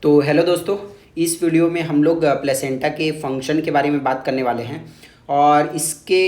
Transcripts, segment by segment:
तो हेलो दोस्तों, इस वीडियो में हम लोग प्लेसेंटा के फंक्शन के बारे में बात करने वाले हैं। और इसके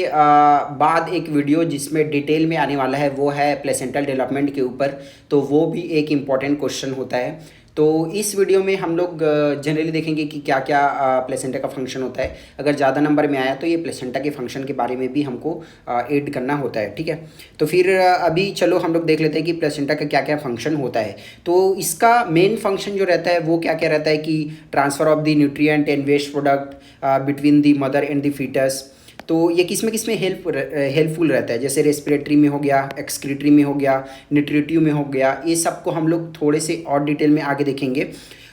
बाद एक वीडियो जिसमें डिटेल में आने वाला है वो है प्लेसेंटल डेवलपमेंट के ऊपर। तो वो भी एक इम्पॉर्टेंट क्वेश्चन होता है। तो इस वीडियो में हम लोग जनरली देखेंगे कि क्या क्या प्लेसेंटा का फंक्शन होता है। अगर ज़्यादा नंबर में आया तो ये प्लेसेंटा के फंक्शन के बारे में भी हमको ऐड करना होता है, ठीक है। तो फिर अभी चलो हम लोग देख लेते हैं कि प्लेसेंटा का क्या क्या फंक्शन होता है। तो इसका मेन फंक्शन जो रहता है वो क्या क्या रहता है कि transfer of the nutrient and waste product between the mother and the foetus. तो ये किस में हेल्पफुल रहता है, जैसे रेस्पिरेटरी में हो गया, एक्सक्रीटरी में हो गया, न्यूट्रिटिव में हो गया। ये सब को हम लोग थोड़े से और डिटेल में आगे देखेंगे।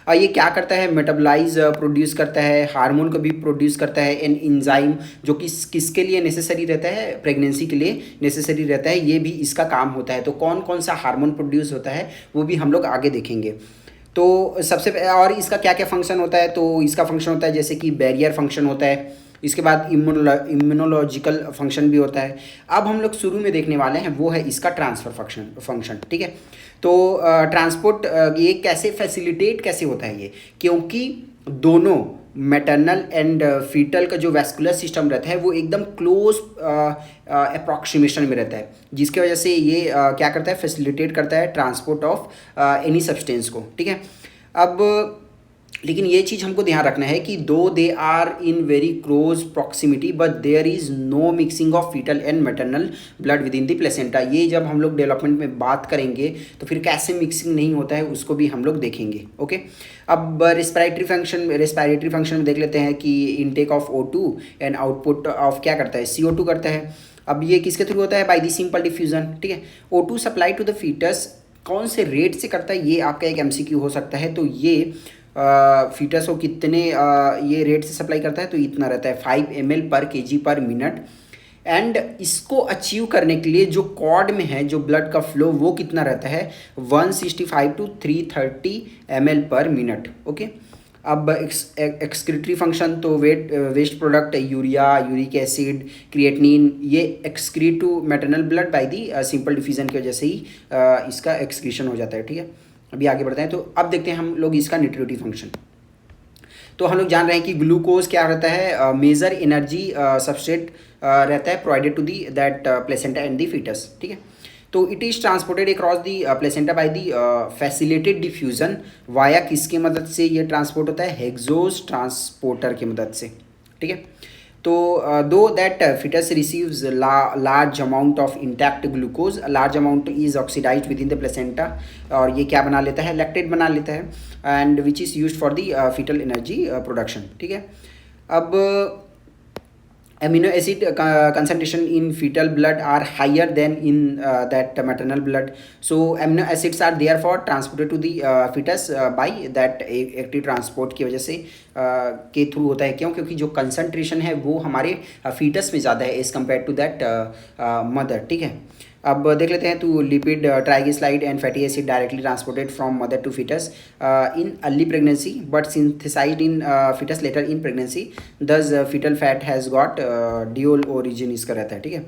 ये क्या करता है, मेटाबोलाइज प्रोड्यूस करता है, हार्मोन को भी प्रोड्यूस करता है, एंड इंजाइम जो कि किसके लिए नेसेसरी रहता है, प्रेगनेंसी के लिए नेसेसरी रहता है, ये भी इसका काम होता है। तो कौन कौन सा हार्मोन प्रोड्यूस होता है वो भी हम लोग आगे देखेंगे। तो और इसका क्या क्या फंक्शन होता है, तो इसका फंक्शन होता है जैसे कि बैरियर फंक्शन होता है, इसके बाद इम्यूनोलॉजिकल फंक्शन भी होता है। अब हम लोग शुरू में देखने वाले हैं वो है इसका ट्रांसफ़र फंक्शन, ठीक है। तो ट्रांसपोर्ट ये कैसे फैसिलिटेट कैसे होता है ये, क्योंकि दोनों मैटरनल एंड फीटल का जो वैस्कुलर सिस्टम रहता है वो एकदम क्लोज अप्रॉक्सीमेशन में रहता है, जिसकी वजह से ये क्या करता है, फैसिलिटेट करता है ट्रांसपोर्ट ऑफ एनी सब्सटेंस को, ठीक है। अब लेकिन ये चीज़ हमको ध्यान रखना है कि though they are in very close proximity but there is no mixing of foetal and maternal blood within the placenta. ये जब हम लोग डेवलपमेंट में बात करेंगे तो फिर कैसे मिक्सिंग नहीं होता है उसको भी हम लोग देखेंगे, ओके। अब रेस्पिरेटरी फंक्शन में देख लेते हैं कि intake of O2 and output of क्या करता है, CO2 करता है। अब ये किसके थ्रू होता है, बाय द सिंपल डिफ्यूजन, ठीक है। O2 supply to the foetus कौन से रेट से करता है, ये आपका एक MCQ हो सकता है। तो ये फीटस को कितने ये रेट से सप्लाई करता है, तो इतना रहता है 5 ml पर kg पर मिनट। एंड इसको अचीव करने के लिए जो कॉर्ड में है जो ब्लड का फ्लो वो कितना रहता है, 165 to 330 ml पर मिनट, ओके। अब एक्सक्रीटरी फंक्शन तो waste product urea, uric acid, creatinine, ये excrete to maternal blood by the simple diffusion की वजह से ही इसका एक्सक्रीशन हो जाता है, ठीक है। अभी आगे बढ़ते हैं। तो अब देखते हैं हम लोग इसका न्यूट्रिटिव फंक्शन। तो हम लोग जान रहे हैं कि ग्लूकोज क्या रहता है, मेजर एनर्जी सबस्ट्रेट रहता है provided to the that placenta and the foetus, ठीक है। तो it is transported across the placenta by the facilitated diffusion via किसके मदद से ये ट्रांसपोर्ट होता है, हेक्सोज ट्रांसपोर्टर की मदद से, ठीक है। तो दो that fetus receives large amount of intact glucose, a large amount is oxidized within the placenta, और ये क्या बना लेता है, लैक्टेट बना लेता है, and which is used for the fetal energy production, ठीक है। अब amino acid concentration in fetal blood are higher than in that maternal blood, so amino acids are therefore transported to the fetus by that active transport की वजह से के through होता है। क्यों, क्योंकि जो कंसंट्रेशन है वो हमारे फीटस में ज़्यादा है as compare to that mother, ठीक है। अब देख लेते हैं। तो lipid, triglyceride and fatty acid directly transported from mother to foetus in early pregnancy but synthesised in foetus later in pregnancy, thus foetal fat has got dual origin इसका रहता है, ठीक है।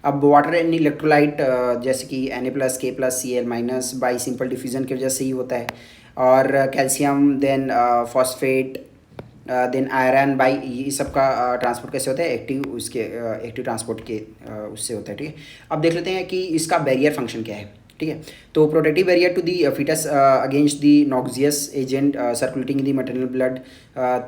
अब वाटर एंड इलेक्ट्रोलाइट जैसे कि Na+, K+, Cl- by simple diffusion की वजह से ही होता है। और calcium, then phosphate, then iron by, ये सब का ट्रांसपोर्ट कैसे होता है, एक्टिव ट्रांसपोर्ट के उससे होता है, ठीक है। अब देख लेते हैं कि इसका बैरियर फंक्शन क्या है, ठीक है। तो protective barrier to the foetus against the noxious agent circulating in the maternal blood,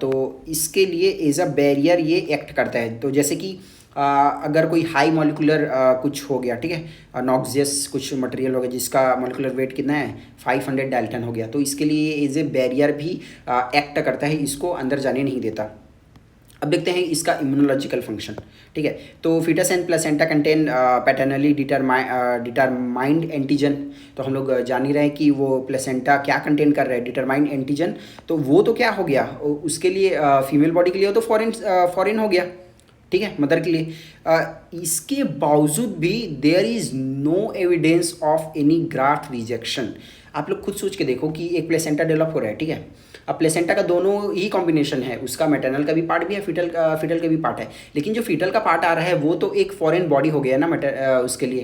तो इसके लिए एज अ बैरियर ये एक्ट करता है। तो जैसे कि अगर कोई हाई मॉलिकुलर कुछ हो गया, ठीक है, नॉक्सियस कुछ मटेरियल हो गया जिसका मॉलिकुलर वेट कितना है, 500 डाल्टन हो गया, तो इसके लिए एज ए बैरियर भी एक्ट करता है, इसको अंदर जाने नहीं देता। अब देखते हैं इसका इम्यूनोलॉजिकल फंक्शन, ठीक है। तो foetus and placenta contain paternally determined antigen. तो हम लोग जान ही रहे हैं कि वो प्लेसेंटा क्या कंटेन कर रहा है, डिटरमाइंड एंटीजन। तो वो तो क्या हो गया, उसके लिए फीमेल बॉडी के लिए तो फॉरेन हो गया, ठीक है, मदर के लिए। इसके बावजूद भी there is no evidence of any graft rejection. आप लोग खुद सोच के देखो कि एक प्लेसेंटा डेवलप हो रहा है, ठीक है। अब प्लेसेंटा का दोनों ही कॉम्बिनेशन है, उसका मैटरनल का भी पार्ट भी है, फीटल का भी पार्ट है, लेकिन जो फीटल का पार्ट आ रहा है वो तो एक फॉरेन बॉडी हो गया ना उसके लिए,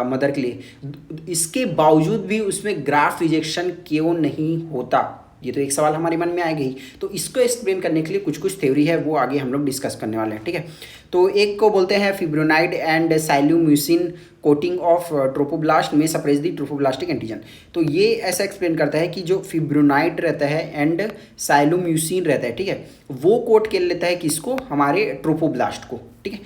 मदर के लिए। इसके बावजूद भी उसमें ग्राफ्ट रिजेक्शन क्यों नहीं होता, ये तो एक सवाल हमारे मन में आएगा ही। तो इसको एक्सप्लेन करने के लिए कुछ कुछ थ्योरी है, वो आगे हम लोग डिस्कस करने वाले हैं, ठीक है। तो एक को बोलते हैं फिब्रोनाइड एंड साइलोम्यूसिन कोटिंग ऑफ ट्रोपोब्लास्ट में सप्रेस दी ट्रोपोब्लास्टिक एंटीजन। तो ये ऐसा एक्सप्लेन करता है कि जो फिब्रोनाइड रहता है एंड साइलोम्यूसिन रहता है, ठीक है, वो कोट कर लेता है किसको, हमारे ट्रोपोब्लास्ट को, ठीक है,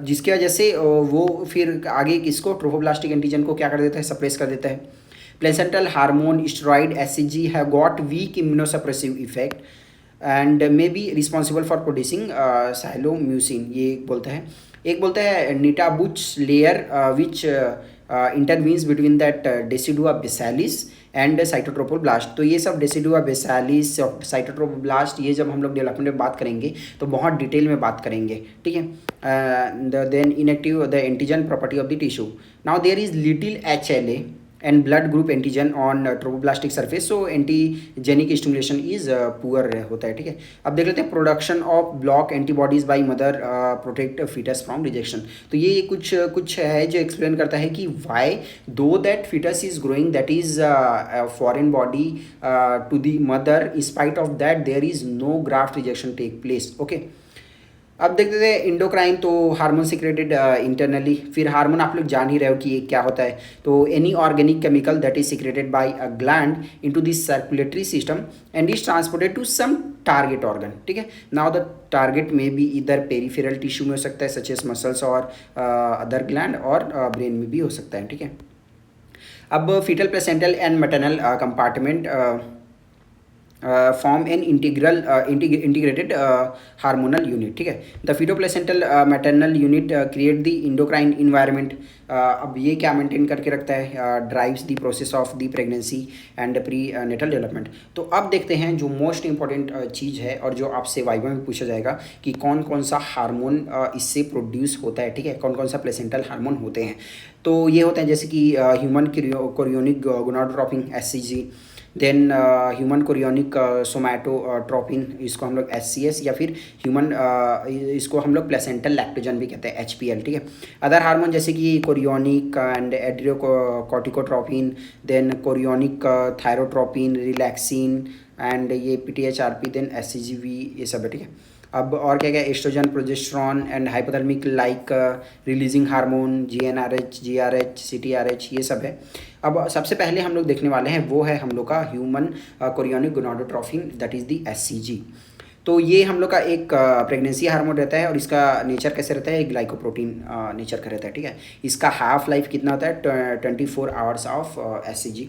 जिसकी वजह से वो फिर आगे किसको, ट्रोपोब्लास्टिक एंटीजन को क्या कर देता है, सप्रेस कर देता है। Placental hormone steroid SCG have got weak immunosuppressive effect and may be responsible for producing sialomucin, ये बोलता है। एक बोलता है Nitabuch layer which intervenes between that decidua basalis and cytotrophoblast. तो ये सब डेसिडुआ बेसालिस, साइटोट्रोपोब्लास्ट, ये जब हम लोग डेवलपमेंट में बात करेंगे तो बहुत डिटेल में बात करेंगे, ठीक है। Then inactive the antigen property of the tissue. Now there is little HLA and blood group antigen on trophoblastic surface, so antigenic stimulation is poor होता है, ठीक है। अब देख लेते हैं production of block antibodies by mother protect foetus from rejection. तो ये कुछ है जो एक्सप्लेन करता है कि why though that foetus is growing that is foreign body to the mother, spite of that there is no graft rejection take place, okay. अब देखते थे इंडोक्राइन, तो हार्मोन सिक्रेटेड इंटरनली। फिर हार्मोन आप लोग जान ही रहे हो कि ये क्या होता है। तो any organic chemical that is secreted by a gland into the circulatory system and is transported to some target organ, ठीक है। नाउ द टारगेट में भी इधर पेरिफेरल टिश्यू में हो सकता है सच एस मसल्स और अदर ग्लैंड, और ब्रेन में भी हो सकता है, ठीक है। अब foetal placental and maternal compartment form an integrated hormonal unit, ठीक है। The fetoplacental maternal unit create the endocrine environment. अब ये क्या मेंटेन करके रखता है, drives the process of the pregnancy and prenatal development. तो अब देखते हैं जो मोस्ट इंपॉर्टेंट चीज़ है और जो आपसे वाइवा में पूछा जाएगा कि कौन कौन सा हार्मोन इससे प्रोड्यूस होता है, ठीक है, कौन कौन सा प्लेसेंटल हार्मोन होते हैं। तो ये होते हैं जैसे कि human chorionic gonadotropin HCG, then human chorionic somatotropin, इसको हम लोग HCS, या फिर ह्यूमन इसको हम लोग प्लेसेंटल लैक्टोजन भी कहते हैं HPL, ठीक है। अदर हार्मोन जैसे कि chorionic and adrenocorticotropin, then chorionic thyrotropin, relaxin and ये PTHRP, देन HCGV, ये सब है, ठीक है। अब और क्या क्या, oestrogen, progesterone and hypothalamic like releasing hormone, GnRH, GRH, CTRH, ये सब है। अब सबसे पहले हम लोग देखने वाले हैं वो है हम लोग का human chorionic gonadotropin, that is the HCG। तो ये हम लोग का एक प्रेगनेंसी हार्मोन रहता है और इसका नेचर कैसे रहता है, ग्लाइकोप्रोटीन नेचर का रहता है, ठीक है। इसका हाफ लाइफ कितना होता है, 24 आवर्स ऑफ HCG।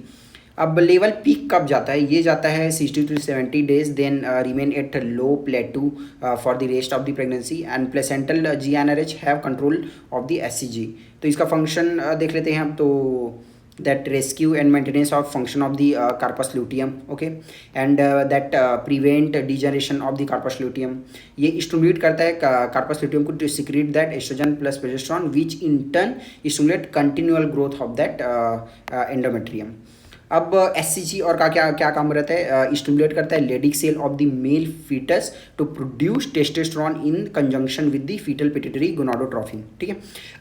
अब लेवल पीक कब जाता है, ये जाता है 60 to 70 days, then remain at low plateau for the rest of the pregnancy and placental GnRH have control of the HCG। तो इसका फंक्शन देख लेते हैं हम। तो that rescue and maintenance of function of the corpus luteum, okay, and that prevent degeneration of the corpus luteum। ये stimulate करता है corpus luteum को to secrete that estrogen plus progesterone which in turn stimulate continual growth of that endometrium। अब HCG और का क्या क्या काम रहता है, स्टिमुलेट करता है Leydig cell of the male foetus to produce testosterone in conjunction with the foetal pituitary gonadotropin, ठीक है।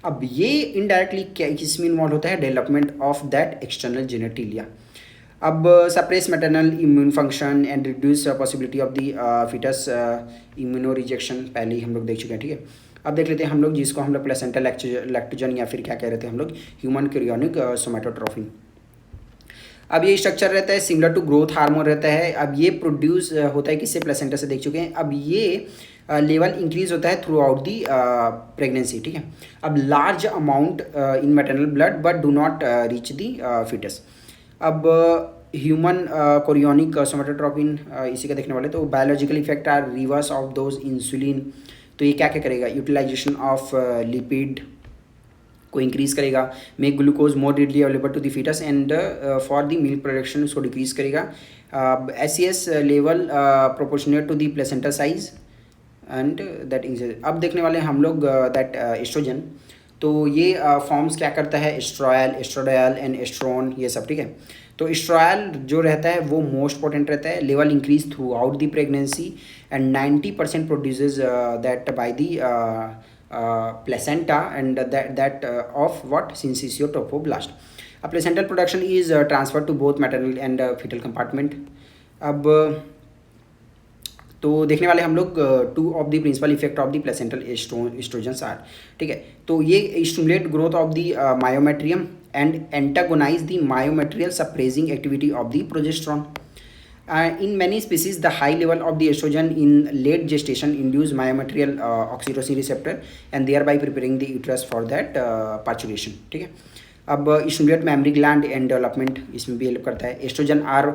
अब ये इनडायरेक्टली क्या किसमें इन्वॉल्व होता है, development of that external genitalia. अब suppress maternal immune function and reduce possibility of the foetus immuno rejection, पहले ही हम लोग देख चुके हैं, ठीक है। अब देख लेते हैं हम लोग जिसको हम लोग प्लेसेंटल लैक्टोजन या फिर क्या कह रहे थे हम लोग, ह्यूमन कोरियोनिक सोमैटोट्रोपिन। अब ये स्ट्रक्चर रहता है सिमिलर टू ग्रोथ हार्मोन रहता है। अब ये प्रोड्यूस होता है किससे, प्लेसेंटा से देख चुके हैं। अब ये लेवल इंक्रीज होता है थ्रू आउट दी प्रेगनेंसी, ठीक है। अब large amount in maternal blood but do not reach the foetus. अब ह्यूमन कोरियोनिक सोमैटोट्रोपिन इसी का देखने वाले। तो biological effect are reverse of those insulin. तो ये क्या क्या करेगा, यूटिलाइजेशन ऑफ लिपिड को इंक्रीज करेगा, make glucose more readily available to the foetus and for the milk production उसको डिक्रीज करेगा। HCS level proportionate to the placenta size and that increase. अब देखने वाले हैं हम लोग दैट एस्ट्रोजन। तो ये फॉर्म्स क्या करता है, एस्ट्रोयल, एस्ट्रोडायल एंड एस्ट्रोन, ये सब, ठीक है। तो एस्ट्रोयल जो रहता है वो मोस्ट इंपॉर्टेंट रहता है, level increase through out the pregnancy and 90% produces that by the placenta and that of what, syncytial trophoblast। A placental production is transferred to both maternal and fetal compartment। अब तो देखने वाले हम लोग 2 of the principal effect of the placental oestrogens are, ठीक है। तो ये stimulate growth of the myometrium and antagonise the myometrial suppressing activity of the progesterone. In many species, the high level of the estrogen in late gestation induce myometrial oxytocin receptor and thereby preparing the uterus for that parturition, ठीक है। अब stimulate mammary gland and development इसमें भी help करता है. Oestrogen are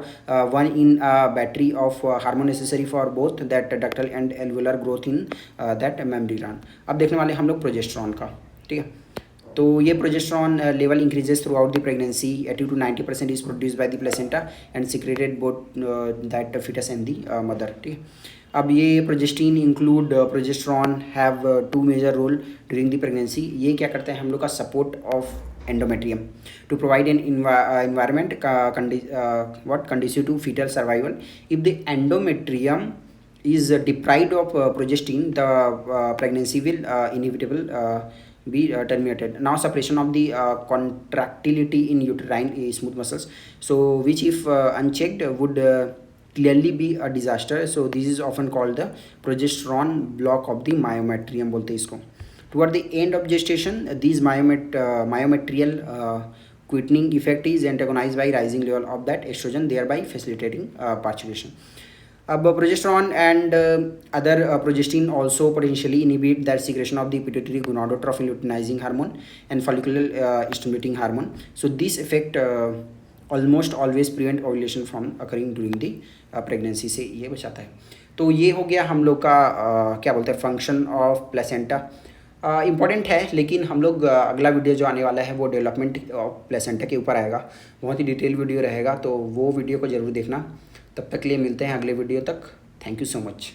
one in battery of hormone necessary for both that ductal and alveolar growth in that mammary gland. अब देखने वाले हम लोग प्रोजेस्टेरॉन का, ठीक है। तो ये progesterone level increases throughout the pregnancy. 80 to 90% is produce by the placenta and secreted both that foetus and the mother, ठीक है। अब ये progestin include progesterone have 2 major role during the pregnancy. ये क्या करते हैं हम लोग का support of endometrium to provide an environment conducive to fetal survival. If the endometrium is deprived of progestin, the pregnancy will inevitably be terminated. Now suppression of the contractility in uterine smooth muscles, so which if unchecked would clearly be a disaster. So this is often called the progesterone block of the myometrium बोलते हैं इसको. Toward the end of gestation, these myometrial quickening effect is antagonized by rising level of that estrogen, thereby facilitating parturition. Progesterone and other progestin also potentially inhibit that secretion of the pituitary gonadotropin luteinizing hormone and follicular stimulating hormone. So this effect almost always prevent ovulation from occurring during the pregnancy से ये बचाता है. तो ये हो गया हम लोग का क्या बोलते हैं फंक्शन ऑफ प्लेसेंटा. इम्पॉर्टेंट है, लेकिन हम लोग अगला वीडियो जो आने वाला है वो डेवलपमेंट ऑफ प्लेसेंटा के ऊपर आएगा. बहुत ही डिटेल वीडियो रहेगा, तो वो वीडियो को ज़रूर देखना. तब तक के लिए मिलते हैं अगले वीडियो तक. Thank you so much.